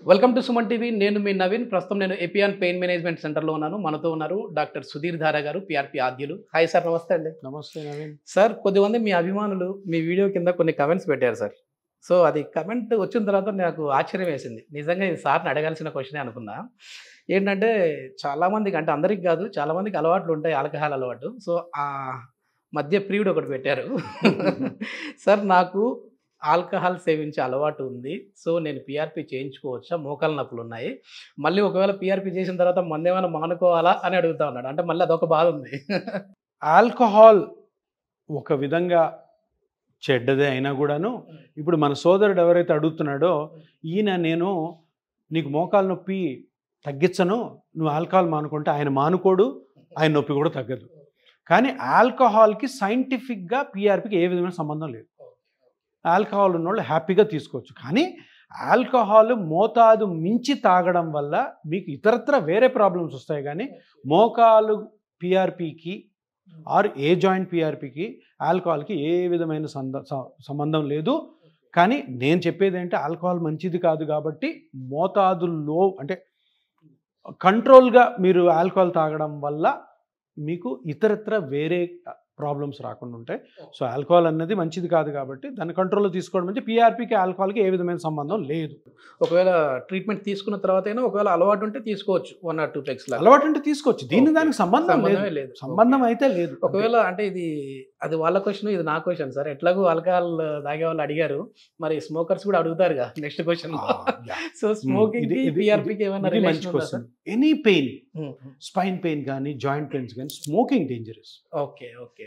Welcome to Suman TV. నేను మీ నవీన్. ప్రస్తుతం నేను ఎపియాన్ పెయిన్ మేనేజ్మెంట్ సెంటర్లో ఉన్నాను. మనతో ఉన్నారు డాక్టర్ సుధీర్ ధారా గారు, పిఆర్పి ఆద్యులు. హాయ్ సార్, నమస్తే అండి. నమస్తే నవీన్. సార్, కొద్దిమంది మీ అభిమానులు మీ వీడియో కింద కొన్ని కమెంట్స్ పెట్టారు సార్. సో అది కమెంట్ వచ్చిన తర్వాత నాకు ఆశ్చర్యం వేసింది. నిజంగా ఇది సార్ని అడగాల్సిన క్వశ్చనే అనుకున్నా. ఏంటంటే చాలామందికి, అంటే అందరికి కాదు, చాలామందికి అలవాట్లు ఉంటాయి, ఆల్కహాల్ అలవాటు. సో ఆ మధ్య ప్రియుడు ఒకటి పెట్టారు. సార్, నాకు ఆల్కహాల్ సేవించే అలవాటు ఉంది. సో నేను పిఆర్పి చేయించుకోవచ్చా? మోకాలు నొప్పులు ఉన్నాయి. మళ్ళీ ఒకవేళ పిఆర్పి చేసిన తర్వాత మందేమైనా మానుకోవాలా అని అడుగుతా ఉన్నాడు. అంటే మళ్ళీ అదొక బాధ ఉంది. ఆల్కహాల్ ఒక విధంగా చెడ్డదే అయినా కూడాను, ఇప్పుడు మన సోదరుడు ఎవరైతే అడుగుతున్నాడో, ఈయన నేను నీకు మోకాలు నొప్పి తగ్గించను, నువ్వు ఆల్కహాల్ మానుకుంటే, ఆయన మానుకోడు, ఆయన నొప్పి కూడా తగ్గదు. కానీ ఆల్కహాల్కి సైంటిఫిక్గా పిఆర్పికి ఏ విధమైన సంబంధం లేదు. ఆల్కహాల్ ఉన్నోళ్ళు హ్యాపీగా తీసుకోవచ్చు. కానీ ఆల్కహాల్ మోతాదు మించి తాగడం వల్ల మీకు ఇతరత్ర వేరే ప్రాబ్లమ్స్ వస్తాయి. కానీ మోకాలు పిఆర్పికి ఆర్ ఏ జాయింట్ పిఆర్పికి ఆల్కహాల్కి ఏ విధమైన సంబంధం లేదు. కానీ నేను చెప్పేది ఏంటంటే, ఆల్కహాల్ మంచిది కాదు కాబట్టి మోతాదులో, అంటే కంట్రోల్గా మీరు ఆల్కహాల్ తాగడం వల్ల మీకు ఇతరత్ర వేరే ప్రాబ్లమ్స్ రాకుండా ఉంటాయి. సో ఆల్కహాల్ అన్నది మంచిది కాదు కాబట్టి దాన్ని కంట్రోల్లో తీసుకోవడం అంటే, పిఆర్పికి ఆల్కహాల్కి ఏ విధమైన సంబంధం లేదు. ఒకవేళ ట్రీట్మెంట్ తీసుకున్న తర్వాత అయినా ఒకవేళ అలవాటు ఉంటే తీసుకోవచ్చు, 1 or 2 pegs. అలవాటు ఉంటే తీసుకోవచ్చు, దీన్ని దానికి సంబంధం లేదు. సంబంధం అయితే లేదు. ఒకవేళ అంటే అది వాళ్ళ క్వశ్చన్, ఇది నా క్వశ్చన్ సార్. ఎట్లాగో ఆల్కహాల్ తాగే వాళ్ళు అడిగారు, మరి స్మోకర్స్ కూడా అడుగుతారుగా నెక్స్ట్ క్వశ్చన్. సో స్మోకింగ్ పిఆర్పికి ఏమైనా రిలేషన్ ఉందా sir? Any pain, spine pain కానీ జాయింట్ పెయిన్స్ కానీ, స్మోకింగ్ డేంజరస్. Okay okay.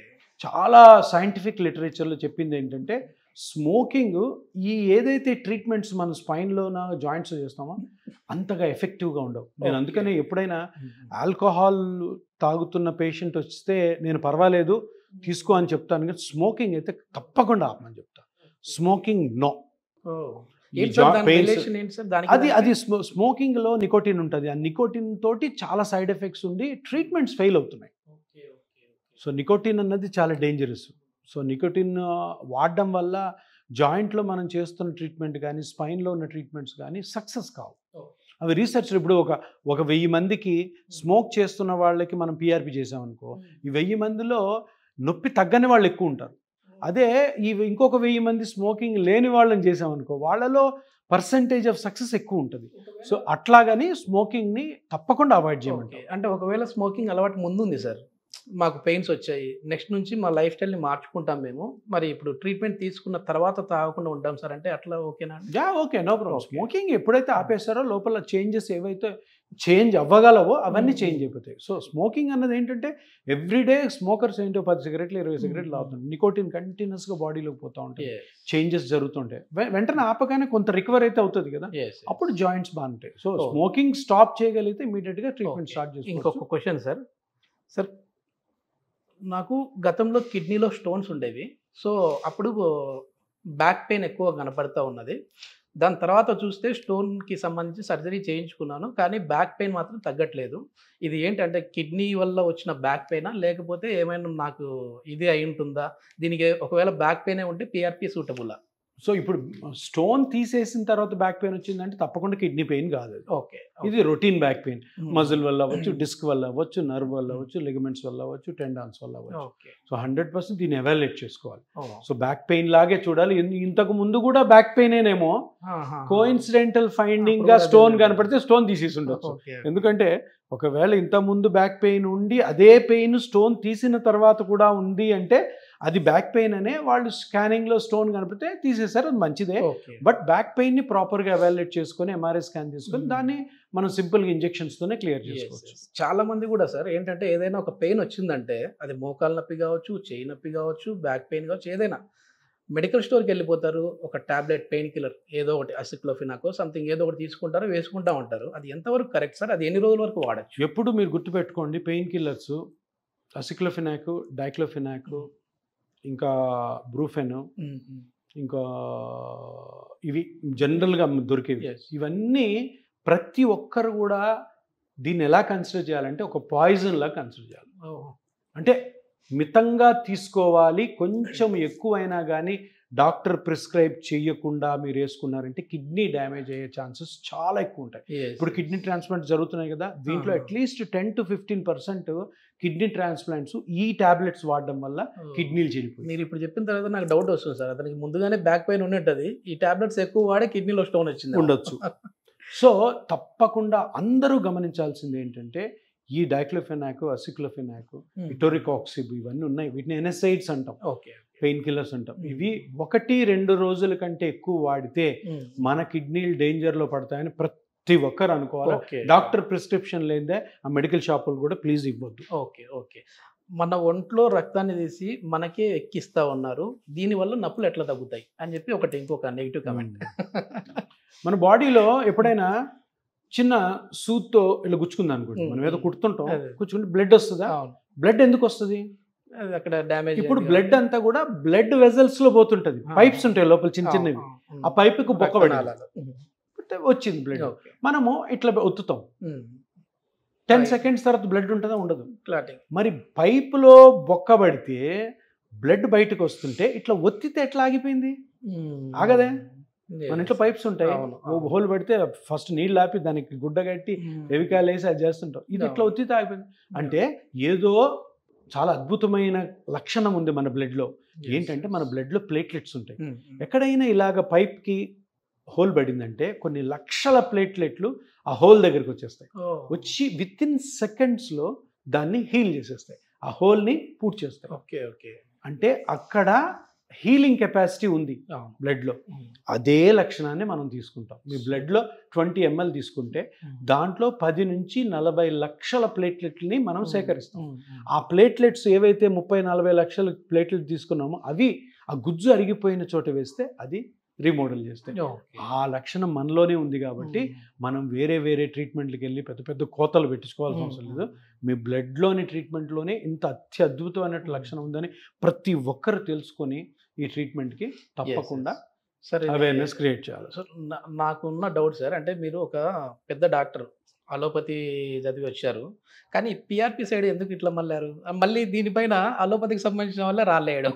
చాలా సైంటిఫిక్ లిటరేచర్లో చెప్పింది ఏంటంటే, స్మోకింగ్ ఈ ఏదైతే ట్రీట్మెంట్స్ మనం స్పైన్లో జాయింట్స్ చేస్తామో అంతగా ఎఫెక్టివ్గా ఉండవు. నేను అందుకనే ఎప్పుడైనా ఆల్కహాల్ తాగుతున్న పేషెంట్ వస్తే నేను పర్వాలేదు తీసుకో అని చెప్తాను, కానీ స్మోకింగ్ అయితే తప్పకుండా ఆపమని చెప్తాను. Smoking no. అది స్మోకింగ్లో నికోటిన్ ఉంటుంది. ఆ నికోటిన్ తోటి చాలా సైడ్ ఎఫెక్ట్స్ ఉండి ట్రీట్మెంట్స్ ఫెయిల్ అవుతున్నాయి. సో నికోటిన్ అన్నది చాలా డేంజరస్. సో నికోటిన్ వాడడం వల్ల జాయింట్లో మనం చేస్తున్న ట్రీట్మెంట్ కానీ, స్పైన్లో ఉన్న ట్రీట్మెంట్స్ కానీ సక్సెస్ కావు. అవి రీసెర్చ్ ఇప్పుడు ఒక 1000 మందికి స్మోక్ చేస్తున్న వాళ్ళకి మనం పిఆర్పి చేసామనుకో, ఈ 1000 మందిలో నొప్పి తగ్గని వాళ్ళు ఎక్కువ ఉంటారు. అదే ఇంకొక 1000 మంది స్మోకింగ్ లేని వాళ్ళని చేసామనుకో, వాళ్ళలో పర్సంటేజ్ ఆఫ్ సక్సెస్ ఎక్కువ ఉంటుంది. సో అట్లాగని స్మోకింగ్ని తప్పకుండా అవాయిడ్ చేయమంటారు. అంటే ఒకవేళ స్మోకింగ్ అలవాటు ముందు ఉంది సార్, మాకు పెయిన్స్ వచ్చాయి, నెక్స్ట్ నుంచి మా లైఫ్ స్టైల్ని మార్చుకుంటాం మేము, మరి ఇప్పుడు ట్రీట్మెంట్ తీసుకున్న తర్వాత తాగకుండా ఉంటాం సార్ అంటే అట్లా ఓకేనా? Okay, no problem. స్మోకింగ్ ఎప్పుడైతే ఆపేస్తారో లోపల చేంజెస్ ఏవైతే చేంజ్ అవ్వగలవో అవన్నీ చేంజ్ అయిపోతాయి. సో స్మోకింగ్ అన్నది ఏంటంటే, ఎవ్రీడే స్మోకర్స్ ఏంటో 10 సిగరెట్లు 20 సిగరెట్లు అవుతుంది. నికోటిన్ కంటిన్యూస్గా బాడీలోకి పోతూ ఉంటాయి, చేంజెస్ జరుగుతుంటాయి. వెంటనే ఆపగానే కొంత రికవర్ అయితే అవుతుంది కదా, అప్పుడు జాయింట్స్ బాగుంటాయి. సో స్మోకింగ్ స్టాప్ చేయగలిగితే ఇమీడియట్గా ట్రీట్మెంట్ స్టార్ట్ చేసుకోవచ్చు. ఇంకొక క్వశ్చన్ సార్. నాకు గతంలో కిడ్నీలో స్టోన్స్ ఉండేవి. సో అప్పుడు బ్యాక్ పెయిన్ ఎక్కువ కనపడుతూ ఉన్నది. దాని తర్వాత చూస్తే స్టోన్కి సంబంధించి సర్జరీ చేయించుకున్నాను, కానీ బ్యాక్ పెయిన్ మాత్రం తగ్గట్లేదు. ఇది ఏంటంటే కిడ్నీ వల్ల వచ్చిన బ్యాక్ పెయినా, లేకపోతే ఏమైనా నాకు ఇది అయి ఉంటుందా? దీనికి ఒకవేళ బ్యాక్ పెయిన్ ఉంటే పిఆర్పి సూటబులా? సో ఇప్పుడు స్టోన్ తీసేసిన తర్వాత బ్యాక్ పెయిన్ వచ్చిందంటే తప్పకుండా కిడ్నీ పెయిన్ కాదు. ఓకే, ఇది రొటీన్ బ్యాక్ పెయిన్. మజిల్ వల్ల అవ్వచ్చు, డిస్క్ వల్ల అవ్వచ్చు, నర్వ్ వల్ల అవ్వచ్చు, లిగమెంట్స్ వల్ల అవ్వచ్చు, టెండాన్స్ వల్ల అవ్వచ్చు. సో 100% దీన్ని ఎవాల్యుయేట్ చేసుకోవాలి. సో బ్యాక్ పెయిన్ లాగే చూడాలి. ఇంతకు ముందు కూడా బ్యాక్ పెయిన్ ఏమో కోఇన్సిడెంటల్ ఫైండింగ్ గా స్టోన్ కనపడితే స్టోన్ తీసేసి ఉండొచ్చు. ఎందుకంటే ఒకవేళ ఇంత ముందు బ్యాక్ పెయిన్ ఉండి అదే పెయిన్ స్టోన్ తీసిన తర్వాత కూడా ఉంది అంటే అది బ్యాక్ పెయిన్ అనే వాళ్ళు స్కానింగ్లో స్టోన్ కనిపితే తీసేశారు, అది మంచిదే. బట్ బ్యాక్ పెయిన్ని ప్రాపర్గా ఎవాల్యుయేట్ చేసుకొని ఎంఆర్ఐ స్కాన్ తీసుకొని దాన్ని మనం సింపుల్గా ఇంజెక్షన్స్తోనే క్లియర్ చేసుకోవచ్చు. చాలా మంది కూడా సార్ ఏంటంటే, ఏదైనా ఒక పెయిన్ వచ్చిందంటే అది మోకాలు నొప్పి కావచ్చు, చేయి నొప్పి కావచ్చు, బ్యాక్ పెయిన్ కావచ్చు, ఏదైనా మెడికల్ స్టోర్కి వెళ్ళిపోతారు, ఒక టాబ్లెట్ పెయిన్ కిల్లర్ ఏదో ఒకటి, అసిక్లోఫినాకో సంథింగ్ ఏదో ఒకటి తీసుకుంటారు, వేసుకుంటా ఉంటారు. అది ఎంతవరకు కరెక్ట్ సార్? అది ఎన్ని రోజుల వరకు వాడచ్చు? ఎప్పుడు మీరు గుర్తుపెట్టుకోండి, పెయిన్ కిల్లర్స్ అసిక్లోఫినాక్, డైక్లోఫినాక్, ఇంకా బ్రూఫెన్, ఇంకా ఇవి జనరల్గా దొరికేవి. ఇవన్నీ ప్రతి ఒక్కరు కూడా దీన్ని ఎలా కన్సిడర్ చేయాలంటే ఒక పాయిజన్ లాగా కన్సిడర్ చేయాలి. అంటే మితంగా తీసుకోవాలి. కొంచెం ఎక్కువైనా కానీ డాక్టర్ ప్రిస్క్రైబ్ చేయకుండా మీరు వేసుకున్నారంటే కిడ్నీ డ్యామేజ్ అయ్యే ఛాన్సెస్ చాలా ఎక్కువ ఉంటాయి. ఇప్పుడు కిడ్నీ ట్రాన్స్ప్లాంట్ జరుగుతున్నాయి కదా, దీంట్లో అట్లీస్ట్ 10 to 15% కిడ్నీ ట్రాన్స్ప్లాంట్స్ ఈ టాబ్లెట్స్ వాడడం వల్ల కిడ్నీలు చెడిపోయి. మీరు ఇప్పుడు చెప్పిన తర్వాత నాకు డౌట్ వస్తుంది సార్, అతనికి ముందుగానే బ్యాక్ పెయిన్ ఉన్నది, ఈ టాబ్లెట్స్ ఎక్కువ వాడే కిడ్నీలో స్టోన్ వచ్చింది ఉండొచ్చు. సో తప్పకుండా అందరూ గమనించాల్సింది ఏంటంటే ఈ డైక్లోఫెనాక్, అసిక్లోఫెనాక్, ఇటోరికాక్సిబ్ ఇవన్నీ ఉన్నాయి. వీటిని ఎన్ఎస్ఐడ్స్ అంటాం, ఓకే, పెయిన్ కిల్లర్స్ అంటాం. ఇవి 1-2 రోజుల కంటే ఎక్కువ వాడితే మన కిడ్నీలు డేంజర్లో పడతాయని ప్రతి ఒక్కరు అనుకోవాలి. డాక్టర్ ప్రిస్క్రిప్షన్ లేదే ఆ మెడికల్ షాపులు కూడా ప్లీజ్ ఇవ్వద్దు. Okay okay. మన ఒంట్లో రక్తాన్ని తీసి మనకే ఎక్కిస్తా ఉన్నారు, దీనివల్ల నొప్పులు ఎట్లా తగ్గుతాయి అని చెప్పి ఇంకొక నెగిటివ్ కామెంట్. మన బాడీలో ఎప్పుడైనా చిన్న సూత్తో ఇలా గుచ్చుకుంది అనుకోండి, మనం ఏదో కుడుతుంటాం, గుచ్చుకుంటే బ్లడ్ వస్తుందా? బ్లడ్ ఎందుకు వస్తుంది? అక్కడ డ్యామేజ్. ఇప్పుడు బ్లడ్ అంతా కూడా బ్లడ్ వెజల్స్ లో పోతుంటది, పైప్స్ ఉంటాయి లోపల చిన్న చిన్నవి, ఆ పైపుకు బొక్కబడి వచ్చింది బ్లడ్. మనము ఇట్లా ఒత్తుతాం, 10 seconds తర్వాత బ్లడ్ ఉంటుందా? ఉండదు. మరి పైపులో బొక్కబడితే బ్లడ్ బయటకు వస్తుంటే ఇట్లా ఒత్తితే ఎట్లా ఆగిపోయింది? ఆగదే. మన ఇంట్లో పైప్స్ ఉంటాయి, హోల్ పెడితే ఫస్ట్ నీళ్ళు ఆపి దానికి గుడ్డ కట్టి ఎవికాయలు వేసి అది చేస్తుంటాం, ఇది ఇట్లా ఒత్తితే ఆగిపోయింది. అంటే ఏదో చాలా అద్భుతమైన లక్షణం ఉంది మన బ్లడ్లో. ఏంటంటే మన బ్లడ్లో ప్లేట్లెట్స్ ఉంటాయి. ఎక్కడైనా ఇలాగ పైప్కి హోల్ పడిందంటే కొన్ని లక్షల ప్లేట్లెట్లు ఆ హోల్ దగ్గరికి వచ్చేస్తాయి, వచ్చి వితిన్ సెకండ్స్లో దాన్ని హీల్ చేసేస్తాయి, ఆ హోల్ని పూర్తి చేస్తాయి. Okay okay. అంటే అక్కడ హీలింగ్ కెపాసిటీ ఉంది బ్లడ్లో. అదే లక్షణాన్ని మనం తీసుకుంటాం. మీ బ్లడ్లో 20 ml తీసుకుంటే దాంట్లో 10 నుంచి 40 లక్షల ప్లేట్లెట్లని మనం సేకరిస్తాం. ఆ ప్లేట్లెట్స్ ఏవైతే 30-40 లక్షల ప్లేట్లెట్ తీసుకున్నామో అవి ఆ గుజ్జు అరిగిపోయిన చోట వేస్తే అది రీమోడల్ చేస్తాయి. ఆ లక్షణం మనలోనే ఉంది కాబట్టి మనం వేరే ట్రీట్మెంట్కి వెళ్ళి పెద్ద కోతలు పెట్టించుకోవాల్సిన అవసరం లేదు. మీ బ్లడ్లోని ట్రీట్మెంట్లోనే ఇంత అత్యద్భుతమైన లక్షణం ఉందని ప్రతి ఒక్కరు తెలుసుకొని ఈ ట్రీట్మెంట్కి తప్పకుండా అవేర్నెస్ క్రియేట్ చేయాలి. సో నాకున్న డౌట్ సార్, అంటే మీరు ఒక పెద్ద డాక్టర్, అలోపతి చదివి వచ్చారు, కానీ పిఆర్పి సైడ్ ఎందుకు ఇట్లా మళ్ళారు? మళ్ళీ దీనిపైన అలోపతికి సంబంధించిన వల్ల రాలేయడం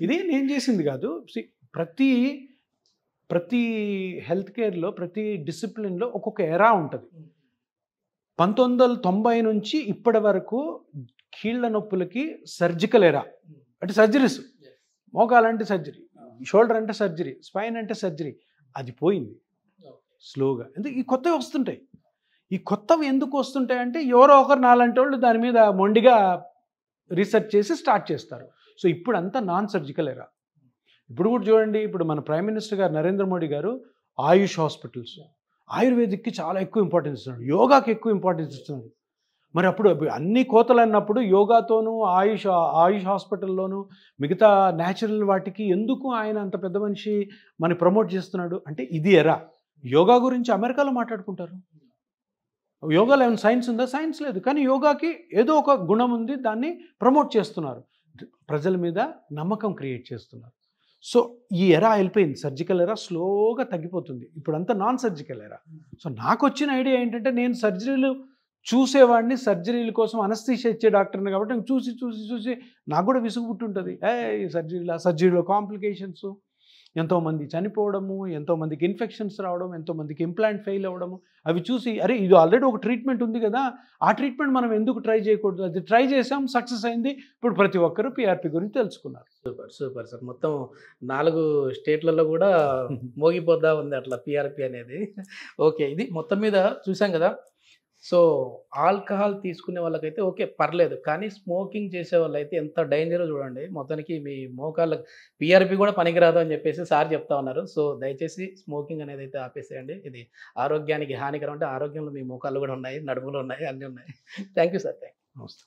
ఇది నేను చేసింది కాదు. ప్రతి హెల్త్ కేర్లో ప్రతి డిసిప్లిన్లో ఒక్కొక్క ఎరా ఉంటుంది. 1990 నుంచి ఇప్పటి వరకు కీళ్ళ నొప్పులకి సర్జికల్ ఎరా, అంటే సర్జరీస్, మోకాలంటే సర్జరీ, షోల్డర్ అంటే సర్జరీ, స్పైన్ అంటే సర్జరీ, అది పోయింది స్లోగా. ఎందుకు ఈ కొత్తవి వస్తుంటాయి? ఈ కొత్తవి ఎందుకు వస్తుంటాయి అంటే ఎవరో ఒకరు నాలాంటి వాళ్ళు దాని మీద మొండిగా రీసెర్చ్ చేసి స్టార్ట్ చేస్తారు. సో ఇప్పుడు అంతా నాన్ సర్జికల్ ఎరా. ఇప్పుడు కూడా చూడండి, ఇప్పుడు మన ప్రైమ్ మినిస్టర్ గారు నరేంద్ర మోడీ గారు ఆయుష్ హాస్పిటల్స్, ఆయుర్వేదిక్కి చాలా ఎక్కువ ఇంపార్టెన్స్ ఇస్తున్నాడు, యోగాకి ఎక్కువ ఇంపార్టెన్స్ ఇస్తున్నాడు. మరి అప్పుడు అన్ని కోతలు అన్నప్పుడు యోగాతోనూ ఆయుష్ హాస్పిటల్లోనూ మిగతా న్యాచురల్ వాటికి ఎందుకు ఆయన అంత పెద్ద మనిషి మన ప్రమోట్ చేస్తున్నాడు? అంటే ఇది ఎరా. యోగా గురించి అమెరికాలో మాట్లాడుకుంటారు, యోగాలో ఏమైనా సైన్స్ ఉందా? సైన్స్ లేదు, కానీ యోగాకి ఏదో ఒక గుణం ఉంది, దాన్ని ప్రమోట్ చేస్తున్నారు, ప్రజల మీద నమ్మకం క్రియేట్ చేస్తున్నారు. సో ఈ ఎరా వెళ్ళిపోయింది, సర్జికల్ ఎరా స్లోగా తగ్గిపోతుంది, ఇప్పుడు అంతా నాన్ సర్జికల్ ఎరా. సో నాకు వచ్చిన ఐడియా ఏంటంటే, నేను సర్జరీలు చూసేవాడిని, సర్జరీల కోసం అనస్థీషియా ఇచ్చే డాక్టర్ని కాబట్టి చూసి నాకు కూడా విసుగు పుట్టుంటుంది. సర్జరీలో కాంప్లికేషన్స్, ఎంతోమంది చనిపోవడము, ఎంతోమందికి ఇన్ఫెక్షన్స్ రావడం, ఎంతోమందికి ఇంప్లాంట్ ఫెయిల్ అవ్వడము, అవి చూసి అరే ఇది ఆల్రెడీ ఒక ట్రీట్మెంట్ ఉంది కదా, ఆ ట్రీట్మెంట్ మనం ఎందుకు ట్రై చేయకూడదు? అది ట్రై చేసాం, సక్సెస్ అయింది, ఇప్పుడు ప్రతి ఒక్కరు పిఆర్పి గురించి తెలుసుకున్నారు. Super sir. మొత్తం 4 స్టేట్లలో కూడా మోగిపోద్దా ఉంది అట్లా పిఆర్పి అనేది. ఓకే, ఇది మొత్తం మీద చూసాం కదా. సో ఆల్కహాల్ తీసుకునే వాళ్ళకైతే ఓకే పర్లేదు, కానీ స్మోకింగ్ చేసే వాళ్ళైతే ఎంత డేంజరో చూడండి. మొత్తానికి మీ మోకాళ్ళ పిఆర్పి కూడా పనికిరాదు అని చెప్పేసి సార్ చెప్తా ఉన్నారు. సో దయచేసి స్మోకింగ్ అనేది అయితే ఆపేసేయండి, ఇది ఆరోగ్యానికి హానికరం. అంటే ఆరోగ్యంలో మీ మోకాళ్ళు కూడా ఉన్నాయి, నడుములు ఉన్నాయి, అన్నీ ఉన్నాయి. Thank you sir. Thank you. నమస్తే.